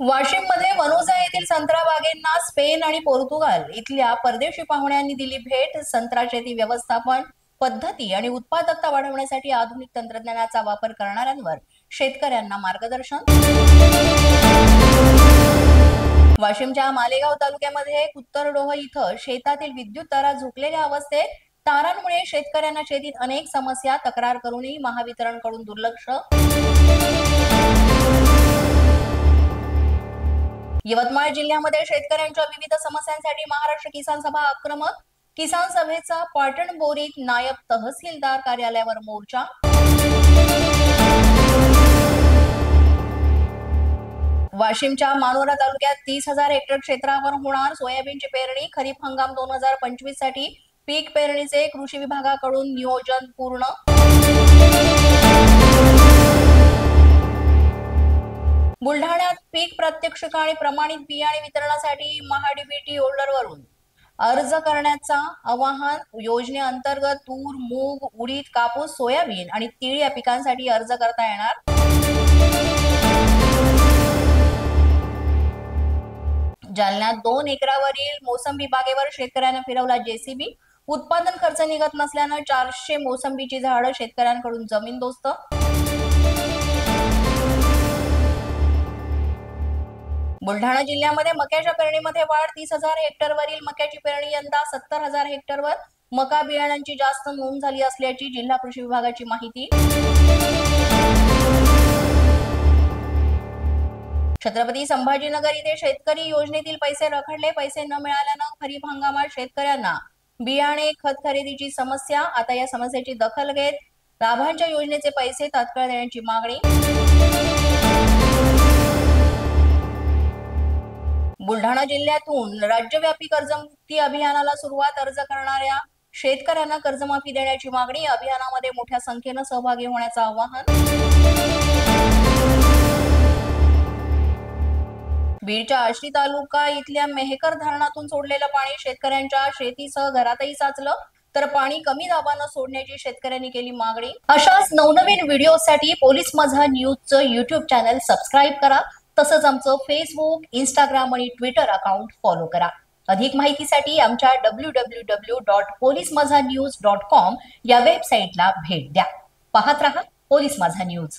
वाशिम मध्ये वनोजा येथील संत्रा बागेंना स्पेन आणि पोर्तुगाल इथल्या परदेशी पाहुण्यांनी दिली भेट। संत्रा शेती व्यवस्थापन पद्धती आणि उत्पादकता वाढवण्यासाठी आधुनिक तंत्रज्ञानाचा वापर करणाऱ्यांवर शेतकऱ्यांना मार्गदर्शन। वाशिमच्या मालेगाव तालुक्यामध्ये उत्तरडोह इथं शेतातील विद्युत तारा झुकलेल्या अवस्थेत, तारांमुळे शेतकऱ्यांना शेतीत अनेक समस्या, तक्रार करूनही महावितरणकडून दुर्लक्ष। यवतमाळ जिल्ह्यामध्ये शेतकऱ्यांच्या विविध समस्यांसाठी महाराष्ट्र किसान सभा आक्रमक। किसान सभेचा पाटण बोरीत नायब तहसीलदार कार्यालयावर मोर्चा। वाशिमच्या मानोरा तालुक्यात 30,000 हेक्टर क्षेत्रावर होणार सोयाबीनची पेरणी। खरीप हंगाम 2025 साठी पीक पेरणीचे कृषी विभागाकडून नियोजन पूर्ण। बुलढाण्यात पीक प्रत्यक्ष आणि प्रमाणित बियाणे वितरणासाठी महाडीबीटी होल्डरवरून अर्ज करण्याचा आवाहन। योजनेअंतर्गत तूर, मूग, उडीद, कापूस, सोयाबीन आणि तीळ या पिकांसाठी अर्ज करता येणार। जालन्यात 2 एकरावरील मोसंबी बागेवर शेतकऱ्यांना फिरवला जेसीबी। उत्पादन खर्च निघत नसल्यानं 400 मोसंबीची झाडं शेतकऱ्यांकडून जमीनदोस्त। बुलढाणा जिल्ह्यामध्ये मक्याच्या पेरणीमध्ये वाढ। 30,000 हेक्टरवरील मक्याची पेरणी यंदा 70,000 हेक्टरवर मका बियाण्यांची जास्त नोंद झाली असल्याची जिल्हा कृषी विभागाची माहिती। छत्रपती संभाजीनगर इथे शेतकरी योजनेतील पैसे रखडले। पैसे न मिळाल्यानं खरीप हंगामात शेतकऱ्यांना बियाणे, खत खरेदीची समस्या। आता या समस्येची दखल घेत लाभांच्या योजनेचे पैसे तात्काळ देण्याची मागणी। बुलढाणा जिल्ह्यातून राज्यव्यापी कर्जमुक्ती अभियानाला सुरुवात। अर्ज करणाऱ्या शेतकऱ्यांना कर्जमाफी देण्याची मागणी। अभियानामध्ये मोठ्या संख्येने सहभागी होण्याचं आवाहन। बीडच्या आष्टी तालुका इथल्या मेहकर धरणातून सोडलेलं पाणी शेतकऱ्यांच्या शेतीसह घरातही साचलं, तर पाणी कमी दाबानं सोडण्याची शेतकऱ्यांनी केली मागणी। अशाच नवनवीन व्हिडिओसाठी पोलीस माझा न्यूजचं YouTube चॅनल सबस्क्राईब करा। तसंच आमचं फेसबुक, इंस्टाग्राम आणि ट्विटर अकाउंट फॉलो करा। अधिक माहितीसाठी आमच्या www.polismazhanews.com या वेबसाईटला भेट द्या। पाहत रहा पोलीस माझा न्यूज।